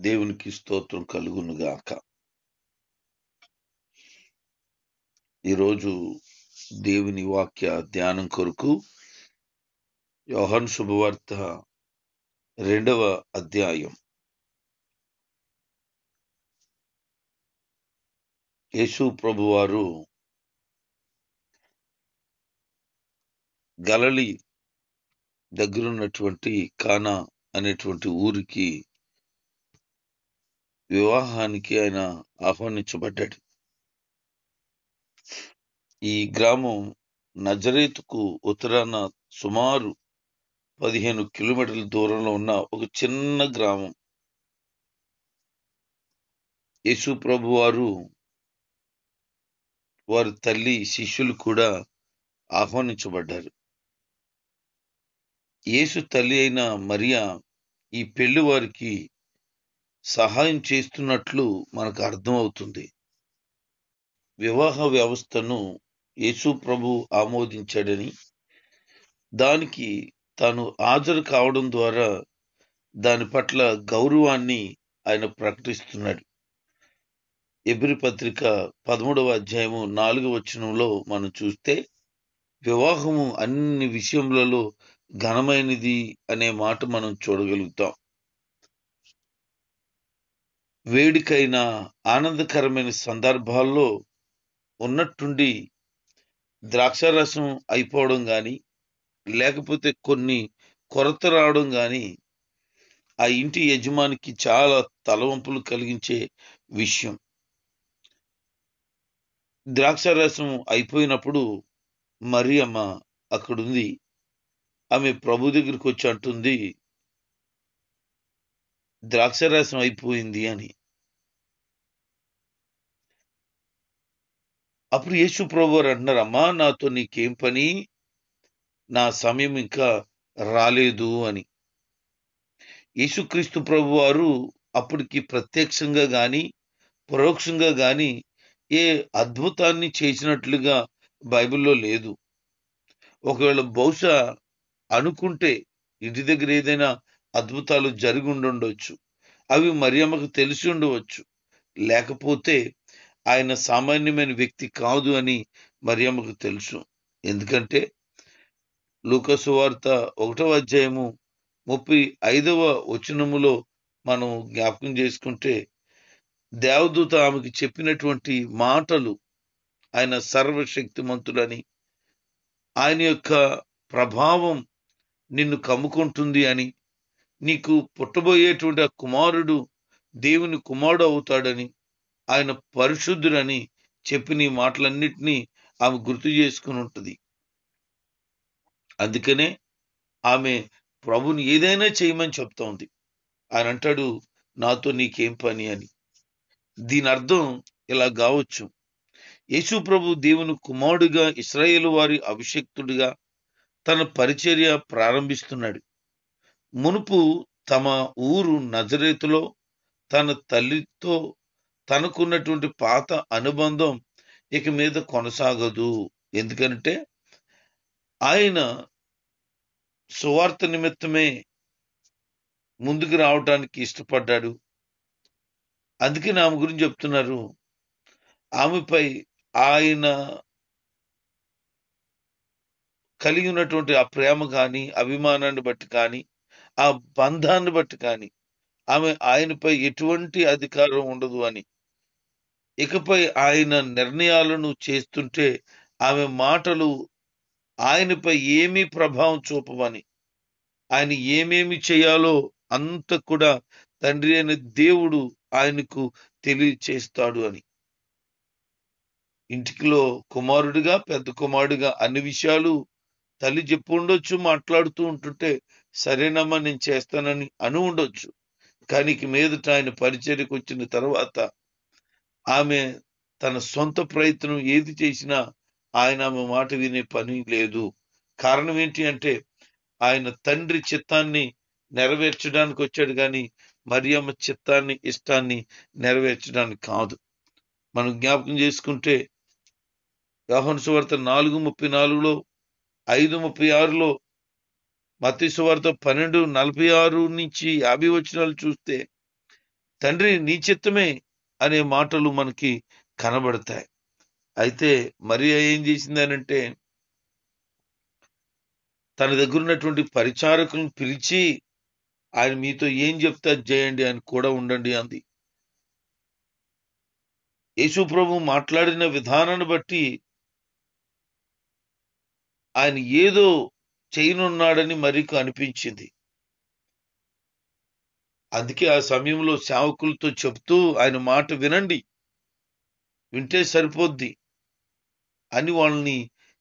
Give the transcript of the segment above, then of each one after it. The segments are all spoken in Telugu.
దేవునికి స్తోత్రం కలుగును గాక. ఈరోజు దేవుని వాక్య ధ్యానం కొరకు యోహాను శుభవార్త 2వ అధ్యాయం. యేసు ప్రభువారు గలిలయ దగ్గరున్నటువంటి కానా అనేటువంటి ఊరికి వివాహానికి ఆయన ఆహ్వానించబడ్డాడు. ఈ గ్రామం నజరేతుకు ఉత్తరాన సుమారు 15 కిలోమీటర్ల దూరంలో ఉన్న ఒక చిన్న గ్రామం. యేసు ప్రభువారు వారి తల్లి శిష్యులు కూడా ఆహ్వానించబడ్డారు. యేసు తల్లి అయిన మరియా ఈ పెళ్లి వారికి సహాయం చేస్తున్నట్లు మనకు అర్థమవుతుంది. వివాహ వ్యవస్థను యేసు ప్రభు ఆమోదించాడని, దానికి తాను హాజరు కావడం ద్వారా దాని పట్ల గౌరవాన్ని ఆయన ప్రకటిస్తున్నాడు. ఎబ్రీ పత్రిక 13వ అధ్యాయము 4వ వచనంలో మనం చూస్తే, వివాహము అన్ని విషయములలో ఘనమైనది అనే మాట మనం చూడగలుగుతాం. వేడికైన ఆనందకరమైన సందర్భాల్లో ఉన్నట్టుండి ద్రాక్షారసం అయిపోవడం గాని, లేకపోతే కొన్ని కొరత రావడం గాని ఆ ఇంటి యజమానికి చాలా తలవంపులు కలిగించే విషయం. ద్రాక్షారసం అయిపోయినప్పుడు మరియమ్మ అక్కడుంది. ఆమె ప్రభు దగ్గరికి వచ్చి అంటుంది, ద్రాక్షారసం అయిపోయింది అని. అప్పుడు యేసు ప్రభు వారు అంటున్నారు, అమ్మా నాతో నీకేం పని, నా సమయం ఇంకా రాలేదు అని. యేసుక్రీస్తు ప్రభు వారు అప్పటికి ప్రత్యక్షంగా గాని పరోక్షంగా గాని ఏ అద్భుతాన్ని చేసినట్లుగా బైబిల్లో లేదు. ఒకవేళ బహుశా అనుకుంటే ఇంటి దగ్గర ఏదైనా అద్భుతాలు జరిగి ఉండొచ్చు, అవి మరియమ్మకు తెలిసి ఉండవచ్చు. లేకపోతే ఆయన సామాన్యమైన వ్యక్తి కాదు అని మరియమ్మకు తెలుసు. ఎందుకంటే లూకా సువార్త 1వ అధ్యాయము 35వ వచనములో మనం జ్ఞాపకం చేసుకుంటే, దేవదూత ఆమెకు చెప్పినటువంటి మాటలు, ఆయన సర్వశక్తిమంతుడని, ఆయన యొక్క ప్రభావం నిన్ను కమ్ముకుంటుంది అని, నీకు పుట్టబోయేటువంటి ఆ కుమారుడు దేవుని కుమారుడు అవుతాడని, ఆయన పరిశుద్ధుడని చెప్పిన ఈ మాటలన్నిటినీ ఆమె గుర్తు చేసుకుని ఉంటుంది. అందుకనే ఆమె ప్రభుని ఏదైనా చేయమని చెప్తా ఉంది. ఆయన అంటాడు, నాతో నీకేం పని అని. దీని అర్థం ఇలా కావచ్చు, యేసు ప్రభు దేవుని కుమారుడిగా ఇశ్రాయేలు వారి అభిషిక్తుడిగా తన పరిచర్య ప్రారంభిస్తున్నాడు. మునుపు తమ ఊరు నజరేతులో తన తల్లితో తనకున్నటువంటి పాత అనుబంధం ఇక మీద కొనసాగదు. ఎందుకంటే ఆయన సువార్త నిమిత్తమే ముందుకు రావడానికి ఇష్టపడ్డాడు. అందుకే ఆమె గురించి చెప్తున్నారు, ఆమెపై ఆయన కలిగి ఉన్నటువంటి ఆ ప్రేమ కానీ, అభిమానాన్ని బట్టి కానీ, ఆ బంధాన్ని బట్టి కానీ ఆమె ఆయనపై ఎటువంటి అధికారం ఉండదు అని. ఇకపై ఆయన నిర్ణయాలను చేస్తుంటే ఆమె మాటలు ఆయనపై ఏమీ ప్రభావం చూపవని, ఆయన ఏమేమి చేయాలో అంత కూడా తండ్రి అయిన దేవుడు ఆయనకు తెలియచేస్తాడు అని. ఇంటికిలో కుమారుడిగా, పెద్ద కుమారుడిగా అన్ని విషయాలు తల్లి చెప్పు ఉండొచ్చు, మాట్లాడుతూ ఉంటుంటే సరేనమ్మా నేను చేస్తానని అని ఉండొచ్చు. కానీ ఇక మీదట ఆయన పరిచర్యకు వచ్చిన తర్వాత ఆమె తన సొంత ప్రయత్నం ఏది చేసినా ఆయన ఆమె మాట వినే పని లేదు. కారణం ఏంటి అంటే, ఆయన తండ్రి చిత్తాన్ని నెరవేర్చడానికి వచ్చాడు కానీ మరియమ్మ చిత్తాన్ని, ఇష్టాన్ని నెరవేర్చడానికి కాదు. మనం జ్ఞాపకం చేసుకుంటే యోహాను సువార్త 4:34లో, 5:36లో, మత్తయి సువార్త 12:46 నుంచి 50 వచనాలు చూస్తే, తండ్రి నీ చిత్తమే అనే మాటలు మనకి కనబడతాయి. అయితే మరియ ఏం చేసిందనంటే తన దగ్గర ఉన్నటువంటి పరిచారకులను పిలిచి ఆయన మీతో ఏం చెప్తే అది చేయండి, అని కూడా ఉండండి అంది. యేసు ప్రభు మాట్లాడిన విధానాన్ని బట్టి ఆయన ఏదో చేయనున్నాడని మరికి అనిపించింది. అందుకే ఆ సమయంలో సేవకులతో చెప్తూ ఆయన మాట వినండి, వింటే సరిపోద్ది అని వాళ్ళని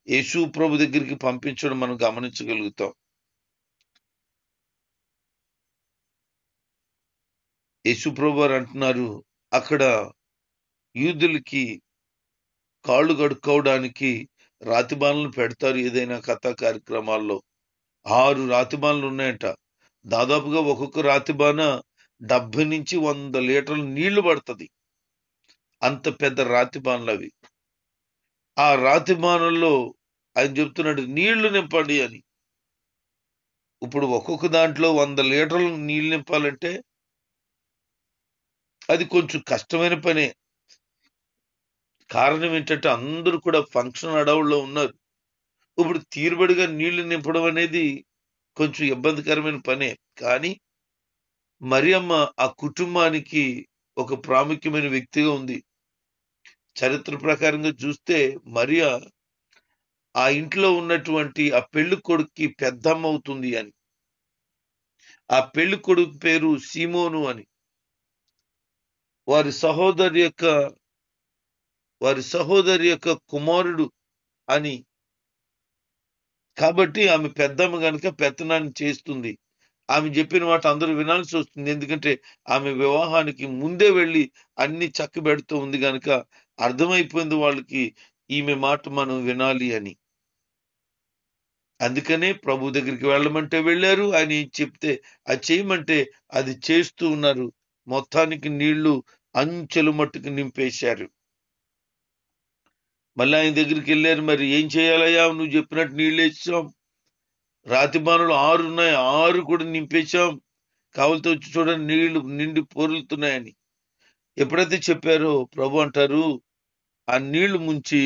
యేసు ప్రభు దగ్గరికి పంపించడం మనం గమనించగలుగుతాం. యేసు ప్రభు వారు అంటున్నారు, అక్కడ యూదులకి కాళ్ళు కడుక్కోవడానికి రాతిబాన్లను పెడతారు ఏదైనా కథా కార్యక్రమాల్లో. 6 రాతిబాన్లు ఉన్నాయంట. దాదాపుగా ఒక్కొక్క రాతిబాన 70 నుంచి 100 లీటర్ల నీళ్లు పడుతుంది. అంత పెద్ద రాతిబాన్లు అవి. ఆ రాతిబానుల్లో ఆయన చెప్తున్నాడు నీళ్లు నింపండి అని. ఇప్పుడు ఒక్కొక్క దాంట్లో 100 లీటర్లు నీళ్లు నింపాలంటే అది కొంచెం కష్టమైన పనే. కారణం ఏంటంటే అందరూ కూడా ఫంక్షన్ అడవుల్లో ఉన్నారు. ఇప్పుడు తీరుబడిగా నీళ్లు నింపడం అనేది కొంచెం ఇబ్బందికరమైన పనే. కానీ మరియమ్మ ఆ కుటుంబానికి ఒక ప్రాముఖ్యమైన వ్యక్తిగా ఉంది. చరిత్ర ప్రకారంగా చూస్తే మరియ ఆ ఇంట్లో ఉన్నటువంటి ఆ పెళ్లి కొడుక్కి పెద్దమ్మ అవుతుంది అని. ఆ పెళ్లి కొడుకు పేరు సీమోను అని. వారి సహోదరి యొక్క కుమారుడు అని. కాబట్టి ఆమె పెద్దమ్మ గనుక పెత్తనాన్ని చేస్తుంది. ఆమె చెప్పిన మాట అందరూ వినాల్సి వస్తుంది. ఎందుకంటే ఆమె వివాహానికి ముందే వెళ్ళి అన్ని చక్కబెడుతూ ఉంది గనుక అర్థమైపోయింది వాళ్ళకి ఈమె మాట మనం వినాలి అని. అందుకనే ప్రభు దగ్గరికి వెళ్ళమంటే వెళ్ళారు. ఆయన ఏం చెప్తే అది చేయమంటే అది చేస్తూ ఉన్నారు. మొత్తానికి నీళ్లు అంచెలు మట్టుకు నింపేశారు. మళ్ళీ ఆయన దగ్గరికి వెళ్ళారు. మరి ఏం చేయాలయ్యా, నువ్వు చెప్పినట్టు నీళ్ళు వేసాం, రాతి బాణలు 6 ఉన్నాయి, 6 కూడా నింపేశాం, కావలితో వచ్చి చూడండి నీళ్లు నిండి పొరులుతున్నాయని ఎప్పుడైతే చెప్పారో ప్రభు అంటారు, ఆ నీళ్లు ముంచి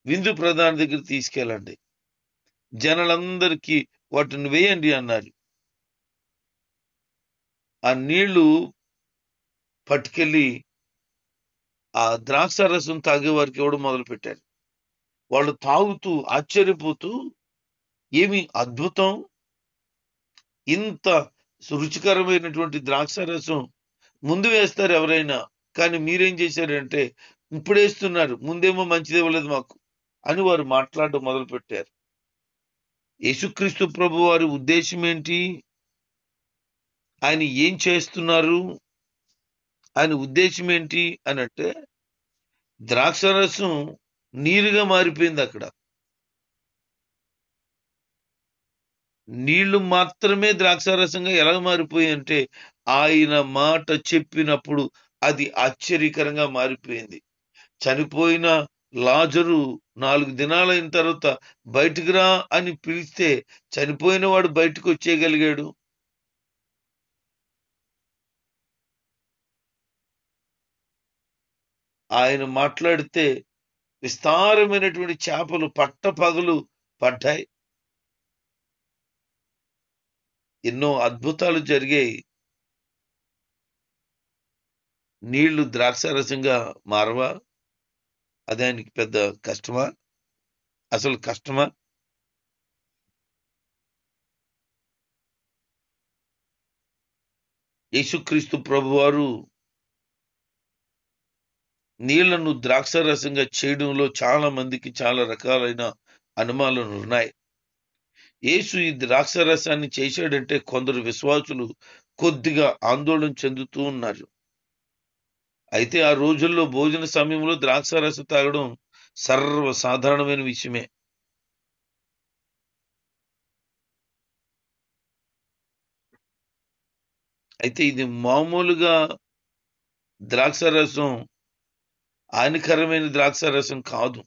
విందు ప్రధాని దగ్గర తీసుకెళ్ళండి, జనాలందరికీ వాటిని వేయండి అన్నారు. ఆ నీళ్లు పట్టుకెళ్ళి ఆ ద్రాక్ష రసం తాగే వారికి ఇవ్వడం మొదలు పెట్టారు. వాళ్ళు తాగుతూ ఆశ్చర్యపోతూ, ఏమి అద్భుతం, ఇంత రుచికరమైనటువంటి ద్రాక్ష రసం ముందు వేస్తారు ఎవరైనా, కానీ మీరేం చేశారంటే ఇప్పుడు వేస్తున్నారు, ముందేమో మంచిది ఇవ్వలేదు మాకు అని వారు మాట్లాడడం మొదలు పెట్టారు. యేసుక్రీస్తు ప్రభు వారి ఉద్దేశం ఏంటి, ఆయన ఏం చేస్తున్నారు, ఆయన ఉద్దేశం ఏంటి అనంటే ద్రాక్షరసం నీరుగా మారిపోయింది. అక్కడ నీళ్లు మాత్రమే ద్రాక్షారసంగా ఎలా మారిపోయాయి అంటే ఆయన మాట చెప్పినప్పుడు అది ఆశ్చర్యకరంగా మారిపోయింది. చనిపోయిన లాజరు 4 దినాలైన తర్వాత బయటికి రా అని పిలిస్తే చనిపోయిన వాడు బయటకు వచ్చేయగలిగాడు. ఆయన మాట్లాడితే విస్తారమైనటువంటి చేపలు పట్టపగలు పడ్డాయి. ఎన్నో అద్భుతాలు జరిగాయి. నీళ్లు ద్రాక్షారసంగా మారవా? అది ఆయనకి పెద్ద కష్టమా? అసలు కష్టమా? యేసుక్రీస్తు ప్రభువారు నీళ్లను ద్రాక్షారసంగా చేయడంలో చాలా మందికి చాలా రకాలైన అనుమానాలు ఉన్నాయి. యేసు ఈ ద్రాక్షారసాన్ని చేశాడంటే కొందరు విశ్వాసులు కొద్దిగా ఆందోళన చెందుతూ ఉన్నారు. అయితే ఆ రోజుల్లో భోజన సమయంలో ద్రాక్షారసం తాగడం సర్వసాధారణమైన విషయమే. అయితే ఇది మామూలుగా ద్రాక్షారసం, హానికరమైన ద్రాక్షారసం కాదు.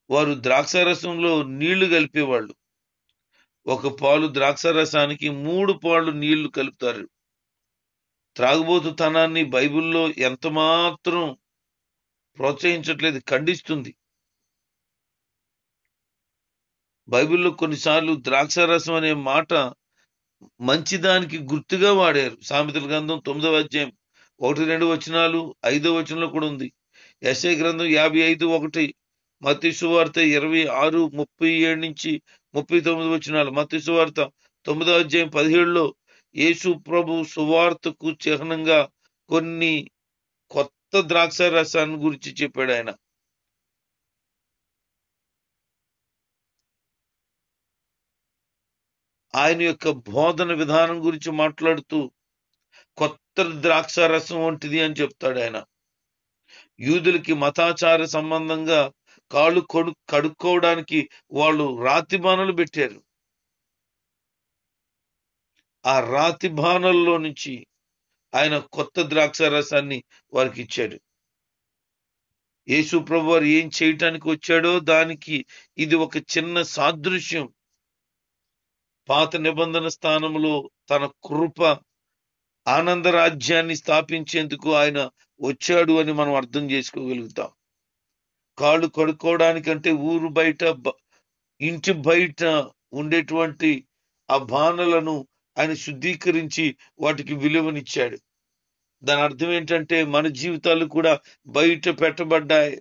వారు ద్రాక్షారసంలో నీళ్లు కలిపేవాళ్ళు. ఒక పాలు ద్రాక్ష రసానికి 3 పాళ్ళు నీళ్లు కలుపుతారు. త్రాగుబోతుతనాన్ని బైబిల్లో ఎంత మాత్రం ప్రోత్సహించట్లేదు, ఖండిస్తుంది. బైబిల్లో కొన్నిసార్లు ద్రాక్షారసం అనే మాట మంచిదానికి గుర్తుగా వాడారు. సామెతల గ్రంథం 9వ అధ్యాయం 1-2 వచనాలు, 5వ వచనంలో కూడా ఉంది. యెషయా గ్రంథం 55:1, మత్తయి సువార్త 26:37-39 వచనాలు, మత్తయి సువార్త 9వ అధ్యాయం 17లో యేసు ప్రభు సువార్తకు చిహ్నంగా కొన్ని కొత్త ద్రాక్ష రసాన్ని గురించి చెప్పాడు ఆయన. ఆయన యొక్క బోధన విధానం గురించి మాట్లాడుతూ కొత్త ద్రాక్ష రసం వంటిది అని చెప్తాడు ఆయన. యూదులకి మతాచార సంబంధంగా కాళ్ళు కడుక్కోవడానికి వాళ్ళు రాతి బాణలు పెట్టారు. ఆ రాతి బాణల్లో నుంచి ఆయన కొత్త ద్రాక్ష రసాన్ని వారికి ఇచ్చాడు. యేసు ప్రభు వారు ఏం చేయటానికి వచ్చాడో దానికి ఇది ఒక చిన్న సాదృశ్యం. పాత నిబంధన స్థానంలో తన కృప ఆనంద రాజ్యాన్ని స్థాపించేందుకు ఆయన వచ్చాడు అని మనం అర్థం చేసుకోగలుగుతాం. కాళ్ళు కడుక్కోవడానికంటే ఊరు బయట, ఇంటి బయట ఉండేటువంటి ఆ బాణలను ఆయన శుద్ధీకరించి వాటికి విలువనిచ్చాడు. దాని అర్థం ఏంటంటే మన జీవితాలు కూడా బయట పెట్టబడ్డాయి.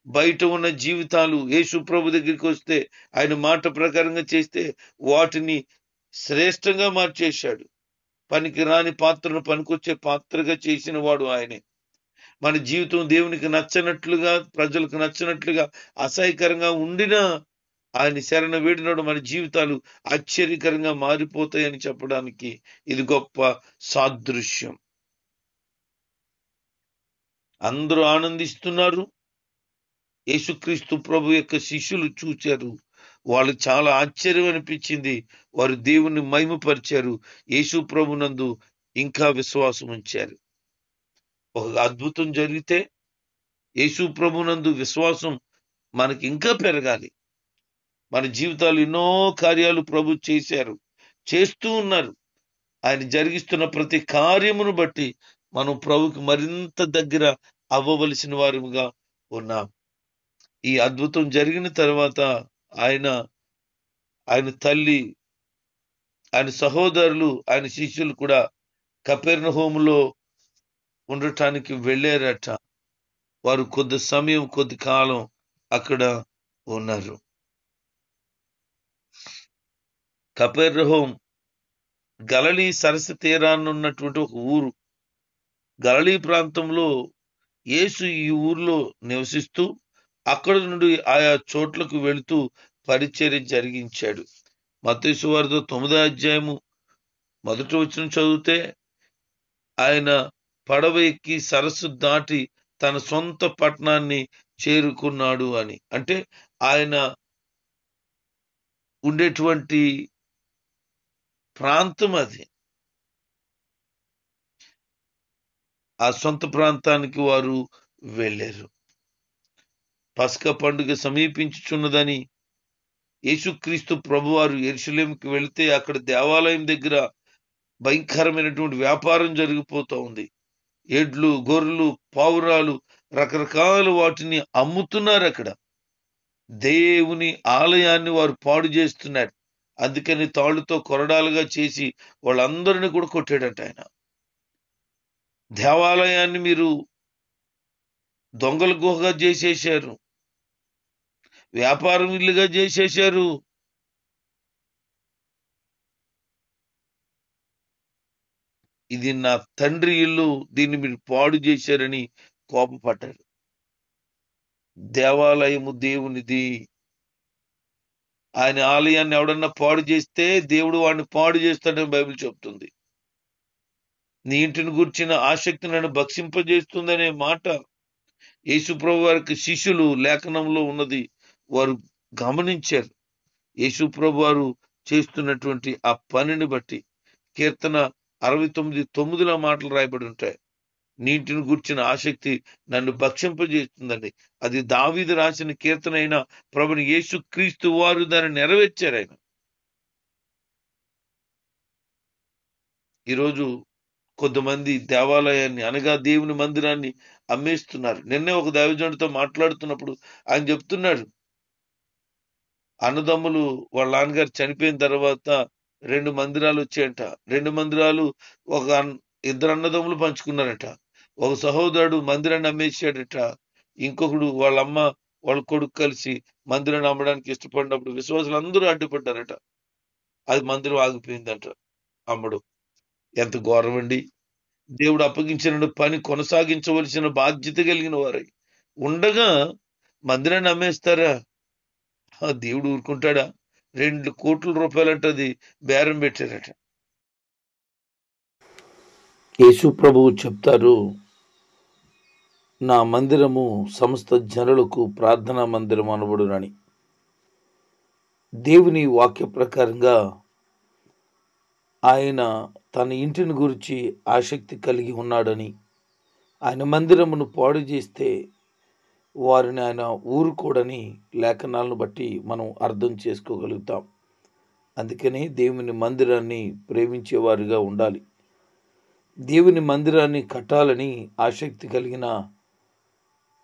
బయట ఉన్న జీవితాలు యేసు ప్రభు దగ్గరికి వస్తే, ఆయన మాట ప్రకారంగా చేస్తే వాటిని శ్రేష్టంగా మార్చేశాడు. పనికి రాని పాత్రను పనికొచ్చే పాత్రగా చేసిన వాడు ఆయనే. మన జీవితం దేవునికి నచ్చనట్లుగా, ప్రజలకు నచ్చినట్లుగా అసహ్యకరంగా ఉండినా ఆయన శరణ వేడినాడు మన జీవితాలు ఆశ్చర్యకరంగా మారిపోతాయని చెప్పడానికి ఇది గొప్ప సాదృశ్యం. అందరూ ఆనందిస్తున్నారు. యేసుక్రీస్తు ప్రభు యొక్క శిష్యులు చూచారు, వాళ్ళు చాలా ఆశ్చర్యం అనిపించింది. వారు దేవుని మహిమపరిచారు, యేసు ప్రభునందు ఇంకా విశ్వాసం ఉంచారు. ఒక అద్భుతం జరిగితే యేసు ప్రభునందు విశ్వాసం మనకి ఇంకా పెరగాలి. మన జీవితాలు ఎన్నో కార్యాలు ప్రభు చేశారు, చేస్తూ ఉన్నారు. ఆయన జరిగిస్తున్న ప్రతి కార్యమును బట్టి మనం ప్రభుకి మరింత దగ్గర అవ్వవలసిన వారుగా ఉన్నాం. ఈ అద్భుతం జరిగిన తర్వాత ఆయన తల్లి, ఆయన సహోదరులు, ఆయన శిష్యులు కూడా కపెర్నహూములో ఉండటానికి వెళ్ళారట. వారు కొద్ది సమయం, కొద్ది కాలం అక్కడ ఉన్నారు. కపెర్నహూం గలిలీ సరస్సు తీరాన్ని ఉన్నటువంటి ఒక ఊరు. గలిలీ ప్రాంతంలో యేసు ఈ ఊర్లో నివసిస్తూ అక్కడ నుండి ఆయా చోట్లకు వెళుతూ పరిచర్య జరిగించాడు. మత్తయి సువార్త 9వ అధ్యాయము 1వ వచనం చదివితే ఆయన పడవ ఎక్కి సరస్సు దాటి తన సొంత పట్టణాన్ని చేరుకున్నాడు అని. అంటే ఆయన ఉండేటువంటి ప్రాంతం అది. ఆ సొంత ప్రాంతానికి వారు వెళ్ళారు. పస్కా పండుగ సమీపించుచున్నదని యేసుక్రీస్తు ప్రభువారు యెరూషలేముకి వెళితే అక్కడ దేవాలయం దగ్గర భయంకరమైనటువంటి వ్యాపారం జరిగిపోతూ ఉంది. ఎడ్లు, గొర్రెలు, పావురాలు, రకరకాల వాటిని అమ్ముతున్నారు అక్కడ. దేవుని ఆలయాన్ని వారు పాడు చేస్తున్నారు. అందుకని తాళ్ళుతో కొరడాలుగా చేసి వాళ్ళందరినీ కూడా కొట్టాడట ఆయన. దేవాలయాన్ని మీరు దొంగల గుహగా చేసేశారు, వ్యాపారం ఇల్లుగా చేసేశారు. ఇది నా తండ్రి ఇల్లు, దీన్ని మీరు పాడు చేశారని కోపపడ్డారు. దేవాలయము దేవునిది. ఆయన ఆలయాన్ని ఎవడన్నా పాడు చేస్తే దేవుడు వాడిని పాడు చేస్తాడని బైబిల్ చెప్తుంది. నీ ఇంటిని గురించిన ఆసక్తి నన్ను భక్షింపజేస్తుందనే మాట యేసు ప్రభు వారికి శిష్యులు లేఖనంలో ఉన్నది వారు గమనించారు. యేసు ప్రభు వారు చేస్తున్నటువంటి ఆ పనిని బట్టి కీర్తన 69:9 మాటలు రాయబడి ఉంటాయి. నీటిని గుర్చిన ఆసక్తి నన్ను భక్షింపజేస్తుందండి. అది దావీదు రాసిన కీర్తన అయినా ప్రభుని యేసు క్రీస్తు వారు దాన్ని నెరవేర్చారు. ఆయన ఈరోజు కొంతమంది దేవాలయాన్ని అనగా దేవుని మందిరాన్ని అమ్మేస్తున్నారు. నిన్నే ఒక దైవజనుడితో మాట్లాడుతున్నప్పుడు ఆయన చెప్తున్నాడు, అన్నదమ్ములు వాళ్ళ నాన్నగారు చనిపోయిన తర్వాత 2 మందిరాలు వచ్చాయంట. 2 మందిరాలు ఒక ఇద్దరు అన్నదమ్ములు పంచుకున్నారట. ఒక సహోదరుడు మందిరాన్ని అమ్మేసాడట. ఇంకొకడు వాళ్ళ అమ్మ వాళ్ళ కొడుకు కలిసి మందిరాన్ని అమ్మడానికి ఇష్టపడినప్పుడు విశ్వాసులు అందరూ అడ్డుపడ్డారట. అది మందిరం ఆగిపోయిందంట అమ్మడు. ఎంత ఘోరమండి! దేవుడు అప్పగించిన పని కొనసాగించవలసిన బాధ్యత కలిగిన వారై ఉండగా మందిరాన్ని అమ్మేస్తారా? దేవుడు ఊరుకుంటాడా? 2 కోట్ల రూపాయలంట అది బేరం పెట్టారట. యేసు ప్రభువు చెప్తారు, నా మందిరము సమస్త జనులకు ప్రార్థనా మందిరం అనబడునని. దేవుని వాక్య ప్రకారంగా ఆయన తన ఇంటిని గురించి ఆసక్తి కలిగి ఉన్నాడని, ఆయన మందిరమును పాడు చేస్తే వారిని ఆయన ఊరుకోడని లేఖనాలను బట్టి మనం అర్థం చేసుకోగలుగుతాం. అందుకనే దేవుని మందిరాన్ని ప్రేమించేవారుగా ఉండాలి. దేవుని మందిరాన్ని కట్టాలని ఆసక్తి కలిగిన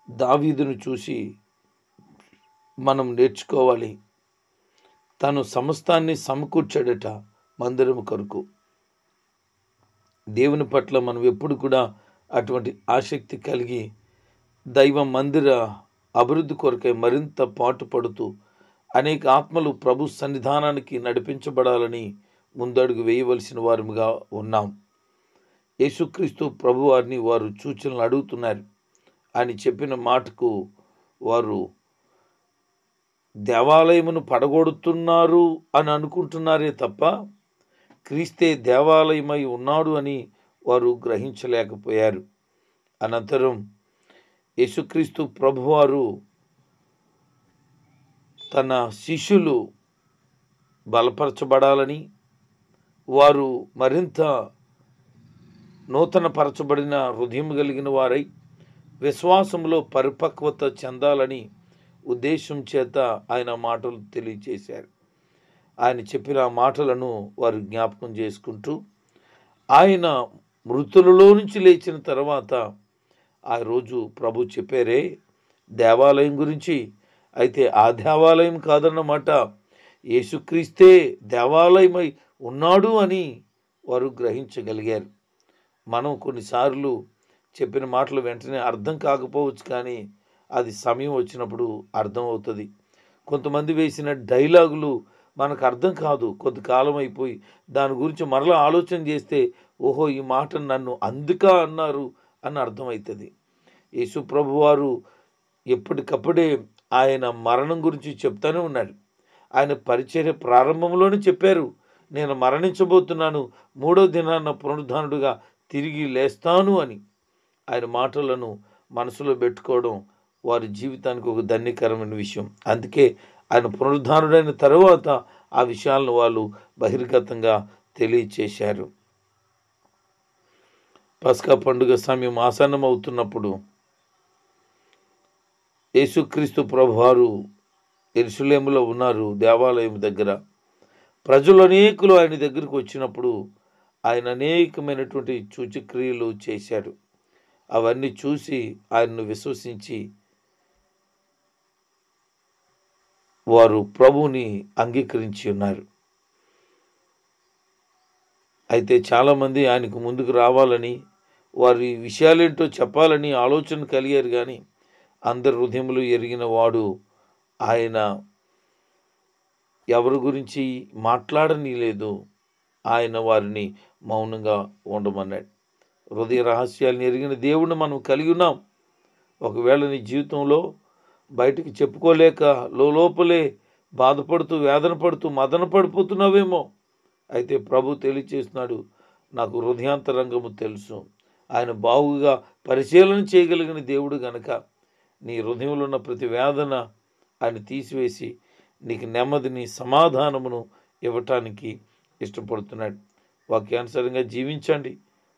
దావీదును చూసి మనం నేర్చుకోవాలి. తను సమస్తాన్ని సమకూర్చాడట మందిరం కొరకు. దేవుని పట్ల మనం ఎప్పుడు కూడా అటువంటి ఆసక్తి కలిగి దైవ మందిర అభివృద్ధి కొరకై మరింత పాటుపడుతూ అనేక ఆత్మలు ప్రభు సన్నిధానానికి నడిపించబడాలని ముందడుగు వేయవలసిన వారుగా ఉన్నాం. యేసుక్రీస్తు ప్రభు వారిని వారు సూచనలు అడుగుతున్నారు. ఆయన చెప్పిన మాటకు వారు దేవాలయమును పడగొడుతున్నారు అని అనుకుంటున్నారే తప్ప క్రీస్తే దేవాలయమై ఉన్నాడు అని వారు గ్రహించలేకపోయారు. అనంతరం యేసుక్రీస్తు ప్రభువారు తన శిష్యులు బలపరచబడాలని, వారు మరింత నూతన పరచబడిన హృదయం కలిగిన వారై విశ్వాసంలో పరిపక్వత చెందాలని ఉద్దేశం చేత ఆయన మాటలు తెలియజేశారు. ఆయన చెప్పిన మాటలను వారు జ్ఞాపకం చేసుకుంటూ, ఆయన మృతులలో నుంచి లేచిన తర్వాత ఆ రోజు ప్రభు చెప్పారే దేవాలయం గురించి, అయితే ఆ దేవాలయం కాదన్నమాట, యేసుక్రీస్తే దేవాలయమై ఉన్నాడు అని వారు గ్రహించగలిగారు. మనం కొన్నిసార్లు చెప్పిన మాటలు వెంటనే అర్థం కాకపోవచ్చు, కానీ అది సమయం వచ్చినప్పుడు అర్థం అవుతుంది. కొంతమంది వేసిన డైలాగులు మనకు అర్థం కాదు. కొంతకాలం అయిపోయి దాని గురించి మరలా ఆలోచన చేస్తే ఓహో ఈ మాట నన్ను అందుక అన్నారు అని అర్థమవుతుంది. యేసు ప్రభువారు ఎప్పటికప్పుడే ఆయన మరణం గురించి చెప్తూనే ఉన్నాడు. ఆయన పరిచర్య ప్రారంభంలోనే చెప్పారు, నేను మరణించబోతున్నాను, 3వ దినాన పునరుద్ధానుడుగా తిరిగి లేస్తాను అని. ఆయన మాటలను మనసులో పెట్టుకోవడం వారి జీవితానికి ఒక ధన్యకరమైన విషయం. అందుకే ఆయన పునరుద్ధానుడైన తరువాత ఆ విషయాలను వాళ్ళు బహిర్గతంగా తెలియచేశారు. పస్కా పండుగ సమయం ఆసన్నం అవుతున్నప్పుడు యేసుక్రీస్తు ప్రభువారు యెరూషలేములో ఉన్నారు. దేవాలయం దగ్గర ప్రజలు అనేకులు ఆయన దగ్గరికి వచ్చినప్పుడు ఆయన అనేకమైనటువంటి సూచక్రియలు చేశాడు. అవన్నీ చూసి ఆయన్ను విశ్వసించి వారు ప్రభువుని అంగీకరించి ఉన్నారు. అయితే చాలామంది ఆయనకు ముందుకు రావాలని, వారి విషయాలేంటో చెప్పాలని ఆలోచన కలిగారు, కానీ అందరి హృదయములు ఎరిగిన వాడు ఆయన ఎవరి గురించి మాట్లాడని లేదు. ఆయన వారిని మౌనంగా ఉండమన్నాడు. హృదయ రహస్యాలను ఎరిగిన దేవుణ్ణి మనం కలిగి ఉన్నాం. ఒకవేళ నీ జీవితంలో బయటికి చెప్పుకోలేక లోపలే బాధపడుతూ వేదన పడుతూ మదన పడిపోతున్నావేమో, అయితే ప్రభు తెలియచేస్తున్నాడు, నాకు హృదయాంతరంగము తెలుసు. ఆయన బాగుగా పరిశీలన చేయగలిగిన దేవుడు గనక నీ హృదయంలో ఉన్న ప్రతి వేదన ఆయన తీసివేసి నీకు నెమ్మదిని సమాధానమును ఇవ్వటానికి ఇష్టపడుతున్నాడు. వాక్యానుసారంగా జీవించండి.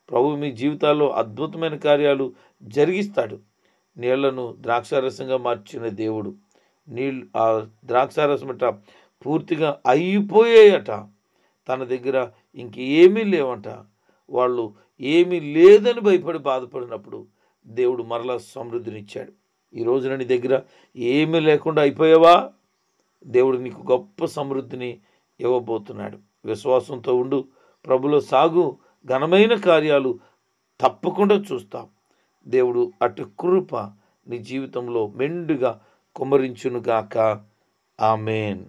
ప్రభు మీ జీవితాల్లో అద్భుతమైన కార్యాలు జరిగిస్తాడు. నీళ్లను ద్రాక్షారసంగా మార్చిన దేవుడు, ఆ ద్రాక్షారసమట పూర్తిగా అయిపోయాయట, తన దగ్గర ఇంకేమీ లేవంట. వాళ్ళు ఏమీ లేదని భయపడి బాధపడినప్పుడు దేవుడు మరలా సమృద్ధినిచ్చాడు. ఈ రోజున నీ దగ్గర ఏమీ లేకుండా అయిపోయావా? దేవుడు నీకు గొప్ప సమృద్ధిని ఇవ్వబోతున్నాడు. విశ్వాసంతో ఉండు, ప్రభులో సాగు, ఘనమైన కార్యాలు తప్పకుండా చూస్తాం. దేవుడు అటు కృప నీ జీవితంలో మెండుగా కుమ్మరించునుగాక. ఆమేన్.